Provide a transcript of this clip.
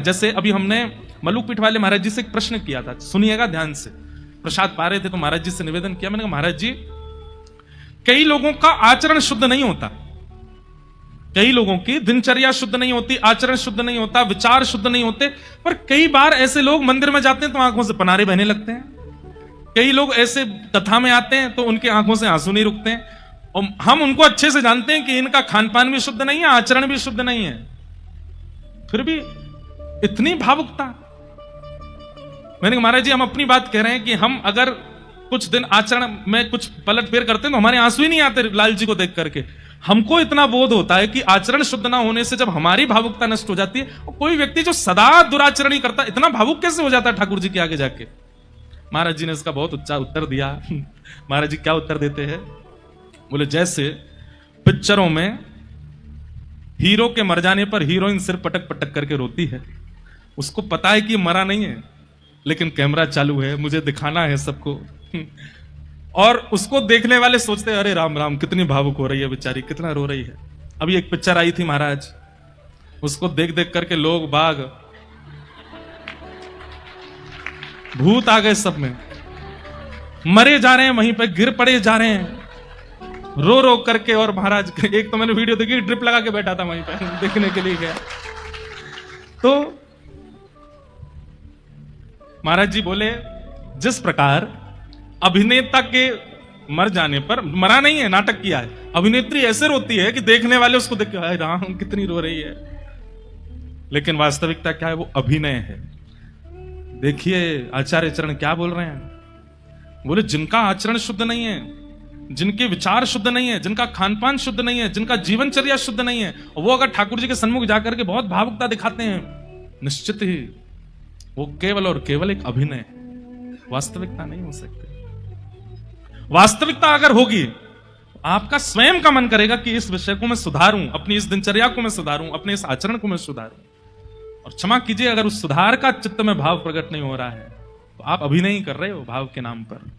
जैसे अभी हमने मल्लुक पीठ वाले महाराज जी से एक प्रश्न किया था, सुनिएगा ध्यान से। प्रसाद पा रहे थे तो महाराज जी से निवेदन किया, मैंने कहा महाराज जी, कई लोगों का आचरण शुद्ध नहीं होता, कई लोगों की दिनचर्या शुद्ध नहीं होती, आचरण शुद्ध नहीं होता, विचार शुद्ध नहीं होते, पर कई बार ऐसे लोग मंदिर में जाते हैं तो आंखों से पनारे बहने लगते हैं, कई लोग ऐसे कथा में आते हैं तो उनके आंखों से आंसू नहीं रुकते हैं, और हम उनको अच्छे से जानते हैं कि इनका खान पान भी शुद्ध नहीं है, आचरण भी शुद्ध नहीं है, फिर भी इतनी भावुकता। मैंने कहा महाराज जी, हम अपनी बात कह रहे हैं कि हम अगर कुछ दिन आचरण में कुछ पलट फेर करते हैं तो हमारे आंसू ही नहीं आते लाल जी को देख करके। हमको इतना बोध होता है कि आचरण शुद्ध ना होने से जब हमारी भावुकता नष्ट हो जाती है, और कोई व्यक्ति जो सदा दुराचरण ही करता इतना भावुक कैसे हो जाता है ठाकुर जी के आगे जाके। महाराज जी ने इसका बहुत अच्छा उत्तर दिया। महाराज जी क्या उत्तर देते हैं, बोले जैसे पिक्चरों में हीरो के मर जाने पर हीरोइन सिर पटक पटक करके रोती है, उसको पता है कि मरा नहीं है लेकिन कैमरा चालू है, मुझे दिखाना है सबको, और उसको देखने वाले सोचते हैं अरे राम राम कितनी भावुक हो रही है बेचारी, कितना रो रही है। अभी एक पिक्चर आई थी महाराज, उसको देख देख करके लोग बाग भूत आ गए, सब में मरे जा रहे हैं, वहीं पे गिर पड़े जा रहे हैं रो रो करके। और महाराज एक तो मैंने वीडियो देखी, ड्रिप लगा के बैठा था वहीं पे देखने के लिए गया, तो महाराज जी बोले जिस प्रकार अभिनेता के मर जाने पर, मरा नहीं है नाटक किया है, अभिनेत्री ऐसे रोती है कि देखने वाले उसको देख के राम कितनी रो रही है, लेकिन वास्तविकता क्या है, वो अभिनय है। देखिए आचार्य चरण क्या बोल रहे हैं, बोले जिनका आचरण शुद्ध नहीं है, जिनके विचार शुद्ध नहीं है, जिनका खान पान शुद्ध नहीं है, जिनका जीवनचर्या शुद्ध नहीं है, वो अगर ठाकुर जी के सन्मुख जाकर के बहुत भावुकता दिखाते हैं, निश्चित ही वो केवल और केवल एक अभिनय है, वास्तविकता नहीं हो सकती। वास्तविकता अगर होगी, आपका स्वयं का मन करेगा कि इस विषय को मैं सुधारूं, अपनी इस दिनचर्या को मैं सुधारूं, अपने इस आचरण को मैं सुधारूं। और क्षमा कीजिए, अगर उस सुधार का चित्त में भाव प्रकट नहीं हो रहा है तो आप अभिनय कर रहे हो भाव के नाम पर।